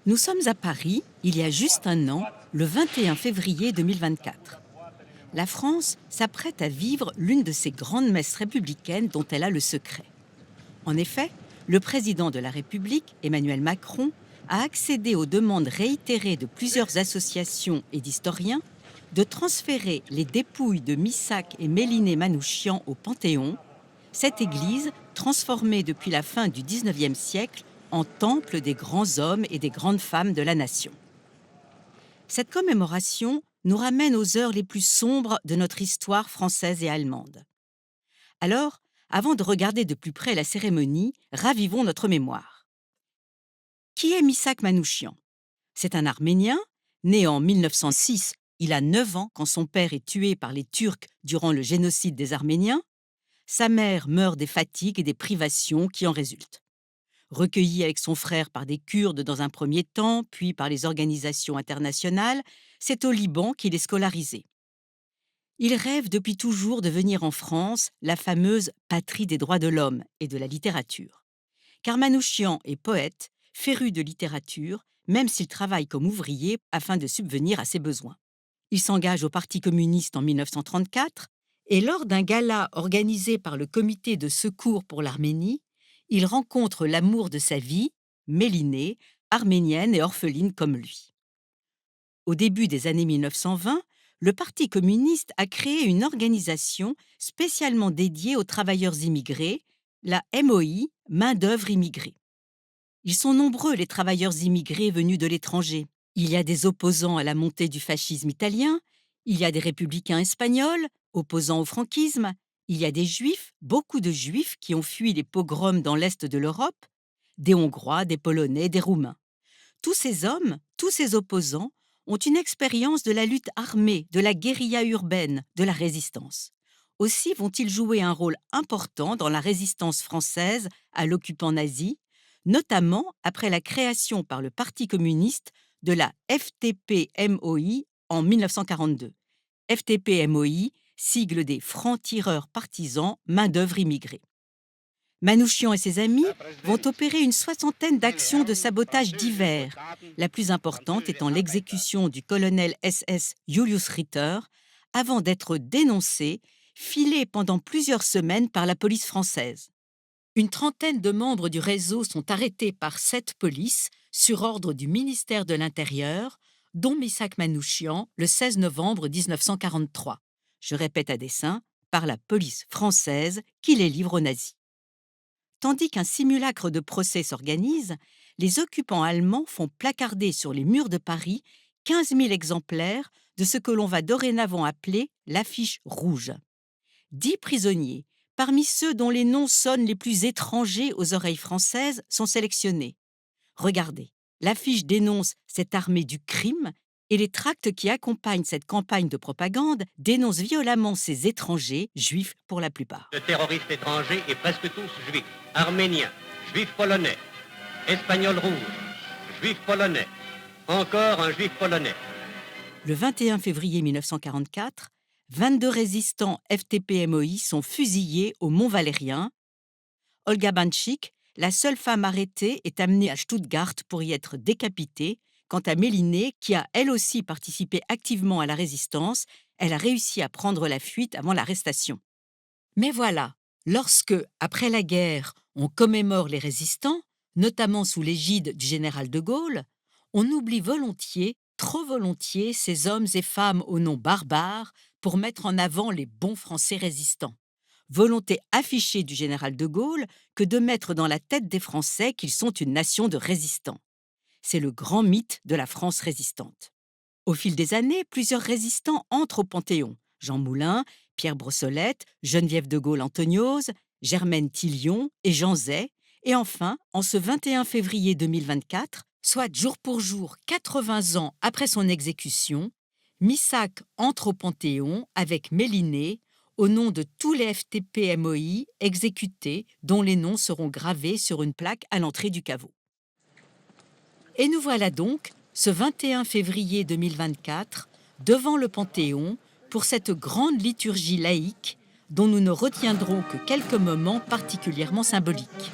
Nous sommes à Paris, il y a juste un an, le 21 février 2024. La France s'apprête à vivre l'une de ces grandes messes républicaines dont elle a le secret. En effet, le président de la République, Emmanuel Macron, a accédé aux demandes réitérées de plusieurs associations et d'historiens de transférer les dépouilles de Missak et Méliné Manouchian au Panthéon, cette église transformée depuis la fin du XIXe siècle en temple des grands hommes et des grandes femmes de la nation. Cette commémoration nous ramène aux heures les plus sombres de notre histoire française et allemande. Alors, avant de regarder de plus près la cérémonie, ravivons notre mémoire. Qui est Missak Manouchian? C'est un Arménien, né en 1906. Il a 9 ans quand son père est tué par les Turcs durant le génocide des Arméniens. Sa mère meurt des fatigues et des privations qui en résultent. Recueilli avec son frère par des Kurdes dans un premier temps, puis par les organisations internationales, c'est au Liban qu'il est scolarisé. Il rêve depuis toujours de venir en France, la fameuse patrie des droits de l'homme et de la littérature. Car Manouchian est poète, féru de littérature, même s'il travaille comme ouvrier afin de subvenir à ses besoins. Il s'engage au Parti communiste en 1934 et lors d'un gala organisé par le Comité de secours pour l'Arménie, il rencontre l'amour de sa vie, Mélinée, arménienne et orpheline comme lui. Au début des années 1920, le Parti communiste a créé une organisation spécialement dédiée aux travailleurs immigrés, la MOI, main-d'œuvre immigrée. Ils sont nombreux les travailleurs immigrés venus de l'étranger. Il y a des opposants à la montée du fascisme italien, il y a des républicains espagnols, opposants au franquisme, il y a des juifs, beaucoup de juifs qui ont fui les pogroms dans l'est de l'Europe, des Hongrois, des Polonais, des Roumains. Tous ces hommes, tous ces opposants, ont une expérience de la lutte armée, de la guérilla urbaine, de la résistance. Aussi vont-ils jouer un rôle important dans la résistance française à l'occupant nazi, notamment après la création par le Parti communiste de la FTP-MOI en 1942. FTP-MOI, sigle des Francs-tireurs partisans, main-d'œuvre immigrée. Manouchian et ses amis vont opérer une soixantaine d'actions de sabotage divers, la plus importante étant l'exécution du colonel SS Julius Ritter, avant d'être dénoncé, filé pendant plusieurs semaines par la police française. Une trentaine de membres du réseau sont arrêtés par 7 polices sur ordre du ministère de l'Intérieur, dont Missak Manouchian le 16 novembre 1943. Je répète à dessein, par la police française qui les livre aux nazis. Tandis qu'un simulacre de procès s'organise, les occupants allemands font placarder sur les murs de Paris 15 000 exemplaires de ce que l'on va dorénavant appeler l'affiche rouge. 10 prisonniers, parmi ceux dont les noms sonnent les plus étrangers aux oreilles françaises, sont sélectionnés. Regardez, l'affiche dénonce cette armée du crime et les tracts qui accompagnent cette campagne de propagande dénoncent violemment ces étrangers, juifs pour la plupart. De terroristes étrangers et presque tous juifs, arméniens, juifs polonais, espagnols rouges, juifs polonais, encore un juif polonais. Le 21 février 1944, 22 résistants FTP-MOI sont fusillés au Mont-Valérien. Olga Banchik, la seule femme arrêtée, est amenée à Stuttgart pour y être décapitée. Quant à Mélinée, qui a elle aussi participé activement à la résistance, elle a réussi à prendre la fuite avant l'arrestation. Mais voilà, lorsque, après la guerre, on commémore les résistants, notamment sous l'égide du général de Gaulle, on oublie volontiers, trop volontiers, ces hommes et femmes au nom barbare pour mettre en avant les bons Français résistants. Volonté affichée du général de Gaulle que de mettre dans la tête des Français qu'ils sont une nation de résistants. C'est le grand mythe de la France résistante. Au fil des années, plusieurs résistants entrent au Panthéon. Jean Moulin, Pierre Brossolette, Geneviève de Gaulle-Antoniose, Germaine Tillion et Jean Zay. Et enfin, en ce 21 février 2024, soit jour pour jour 80 ans après son exécution, Missak entre au Panthéon avec Mélinée, au nom de tous les FTP-MOI exécutés, dont les noms seront gravés sur une plaque à l'entrée du caveau. Et nous voilà donc, ce 21 février 2024, devant le Panthéon pour cette grande liturgie laïque dont nous ne retiendrons que quelques moments particulièrement symboliques.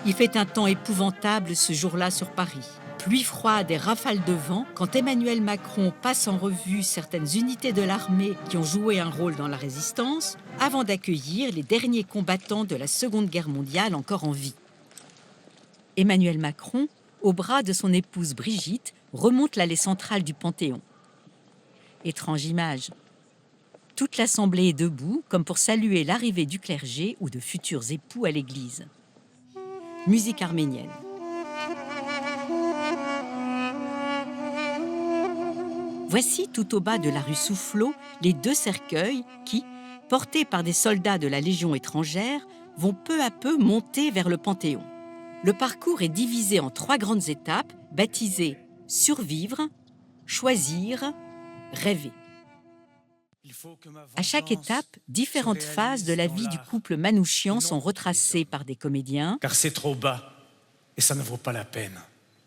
Il fait un temps épouvantable ce jour-là sur Paris. Pluie froide et rafales de vent quand Emmanuel Macron passe en revue certaines unités de l'armée qui ont joué un rôle dans la résistance, avant d'accueillir les derniers combattants de la Seconde Guerre mondiale encore en vie. Emmanuel Macron, au bras de son épouse Brigitte, remonte l'allée centrale du Panthéon. Étrange image. Toute l'assemblée est debout, comme pour saluer l'arrivée du clergé ou de futurs époux à l'église. Musique arménienne. Voici tout au bas de la rue Soufflot les deux cercueils qui, portés par des soldats de la Légion étrangère, vont peu à peu monter vers le Panthéon. Le parcours est divisé en 3 grandes étapes, baptisées « Survivre »,« Choisir »,« Rêver ». À chaque étape, différentes phases de la vie du couple Manouchian sont retracées par des comédiens. Car c'est trop bas et ça ne vaut pas la peine.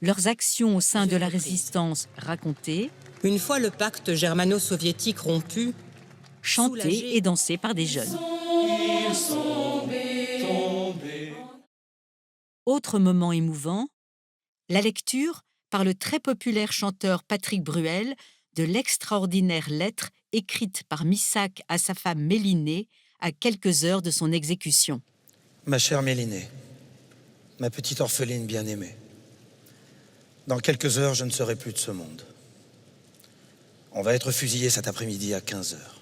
Leurs actions au sein de la résistance racontées. Une fois le pacte germano-soviétique rompu, Chantées et dansées par des jeunes. Autre moment émouvant, la lecture par le très populaire chanteur Patrick Bruel de l'extraordinaire lettre écrite par Missak à sa femme Mélinée à quelques heures de son exécution. Ma chère Mélinée, ma petite orpheline bien-aimée, dans quelques heures, je ne serai plus de ce monde. On va être fusillé cet après-midi à 15 heures.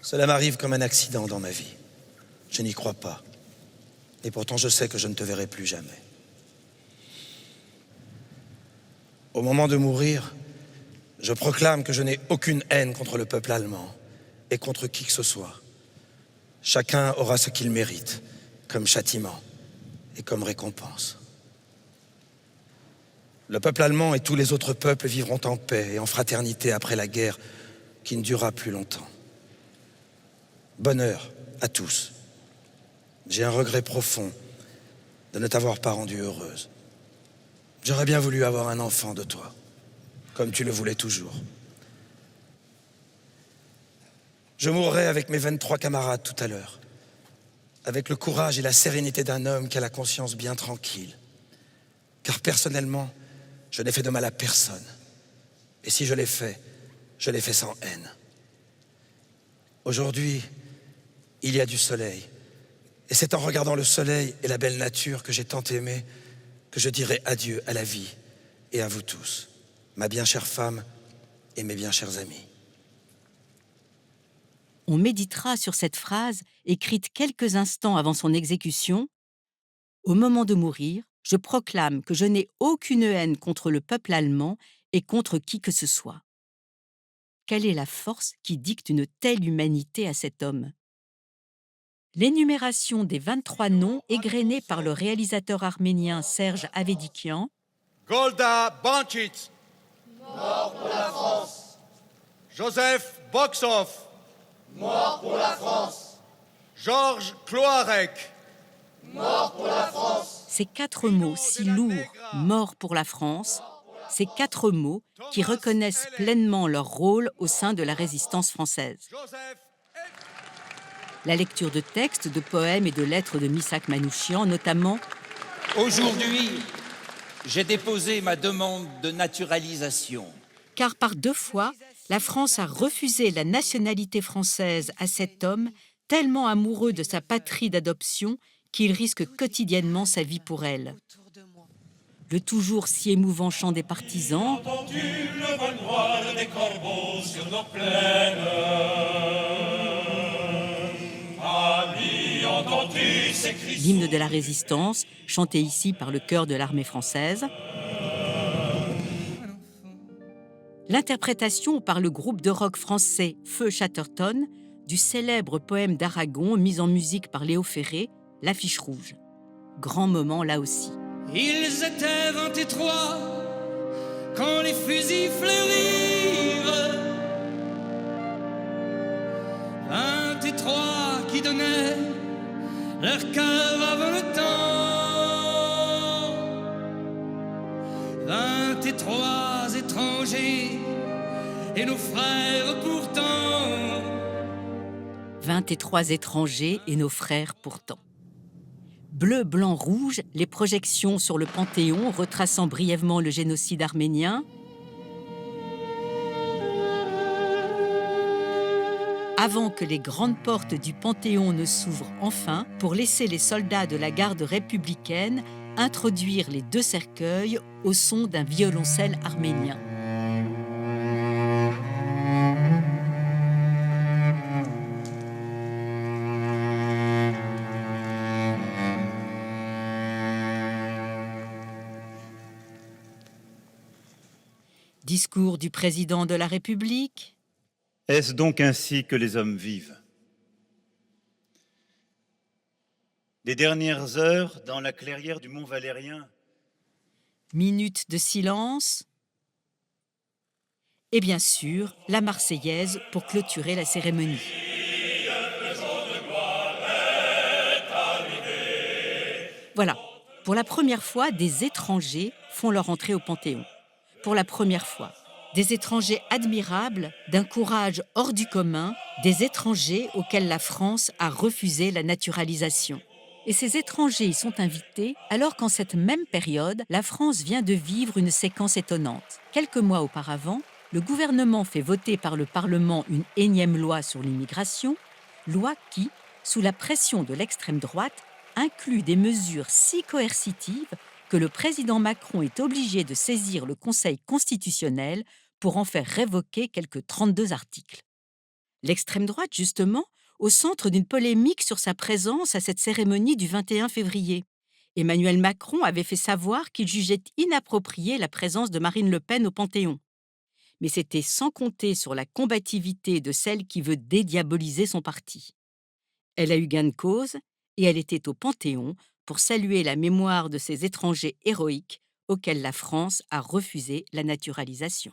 Cela m'arrive comme un accident dans ma vie. Je n'y crois pas. Et pourtant, je sais que je ne te verrai plus jamais. Au moment de mourir, je proclame que je n'ai aucune haine contre le peuple allemand et contre qui que ce soit. Chacun aura ce qu'il mérite, comme châtiment et comme récompense. Le peuple allemand et tous les autres peuples vivront en paix et en fraternité après la guerre qui ne durera plus longtemps. Bonheur à tous. J'ai un regret profond de ne t'avoir pas rendue heureuse. J'aurais bien voulu avoir un enfant de toi, comme tu le voulais toujours. Je mourrai avec mes 23 camarades tout à l'heure, avec le courage et la sérénité d'un homme qui a la conscience bien tranquille. Car personnellement, je n'ai fait de mal à personne. Et si je l'ai fait sans haine. Aujourd'hui, il y a du soleil. Et c'est en regardant le soleil et la belle nature que j'ai tant aimé que je dirai adieu à la vie et à vous tous, ma bien chère femme et mes bien chers amis. On méditera sur cette phrase écrite quelques instants avant son exécution. Au moment de mourir, je proclame que je n'ai aucune haine contre le peuple allemand et contre qui que ce soit. Quelle est la force qui dicte une telle humanité à cet homme? L'énumération des 23 noms égrenés par le réalisateur arménien Serge Avedikian. Golda Banchit, mort pour la France. Joseph Boksov, mort pour la France. Georges Cloarec, mort pour la France. Ces 4 mots si lourds, mort pour la France, ces 4 mots qui reconnaissent pleinement leur rôle au sein de la résistance française. La lecture de textes, de poèmes et de lettres de Missak Manouchian, notamment « Aujourd'hui, j'ai déposé ma demande de naturalisation. » Car par 2 fois, la France a refusé la nationalité française à cet homme tellement amoureux de sa patrie d'adoption qu'il risque quotidiennement sa vie pour elle. Le toujours si émouvant chant des partisans, entendu le vol noir des corbeaux sur nos plaines. Amis, entends-tu ces cris l'hymne de la résistance, chanté ici par le chœur de l'armée française. L'interprétation par le groupe de rock français Feu Chatterton du célèbre poème d'Aragon mis en musique par Léo Ferré, L'affiche rouge. Grand moment là aussi. Ils étaient 23 quand les fusils fleurirent. 23 qui donnaient leur cœur avant le temps. 23 étrangers et nos frères pourtant. 23 étrangers et nos frères pourtant. Bleu, blanc, rouge, les projections sur le Panthéon retraçant brièvement le génocide arménien. Avant que les grandes portes du Panthéon ne s'ouvrent enfin pour laisser les soldats de la garde républicaine introduire les deux cercueils au son d'un violoncelle arménien. Discours du président de la République. Est-ce donc ainsi que les hommes vivent? Les dernières heures dans la clairière du Mont Valérien. Minute de silence. Et bien sûr, la Marseillaise pour clôturer la cérémonie. Voilà, pour la première fois, des étrangers font leur entrée au Panthéon. Pour la première fois. Des étrangers admirables, d'un courage hors du commun, des étrangers auxquels la France a refusé la naturalisation. Et ces étrangers y sont invités alors qu'en cette même période, la France vient de vivre une séquence étonnante. Quelques mois auparavant, le gouvernement fait voter par le Parlement une énième loi sur l'immigration, loi qui, sous la pression de l'extrême droite, inclut des mesures si coercitives que le président Macron est obligé de saisir le Conseil constitutionnel pour en faire révoquer quelques 32 articles. L'extrême droite, justement, au centre d'une polémique sur sa présence à cette cérémonie du 21 février. Emmanuel Macron avait fait savoir qu'il jugeait inappropriée la présence de Marine Le Pen au Panthéon. Mais c'était sans compter sur la combativité de celle qui veut dédiaboliser son parti. Elle a eu gain de cause et elle était au Panthéon pour saluer la mémoire de ces étrangers héroïques auxquels la France a refusé la naturalisation.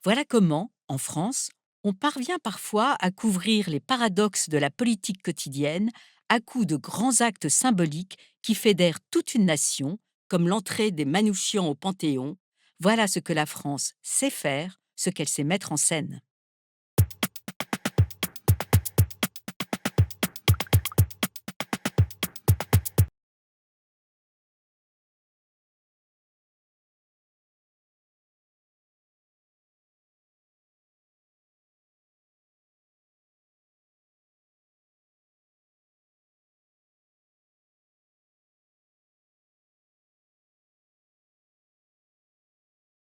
Voilà comment, en France, on parvient parfois à couvrir les paradoxes de la politique quotidienne à coups de grands actes symboliques qui fédèrent toute une nation, comme l'entrée des Manouchians au Panthéon. Voilà ce que la France sait faire, ce qu'elle sait mettre en scène.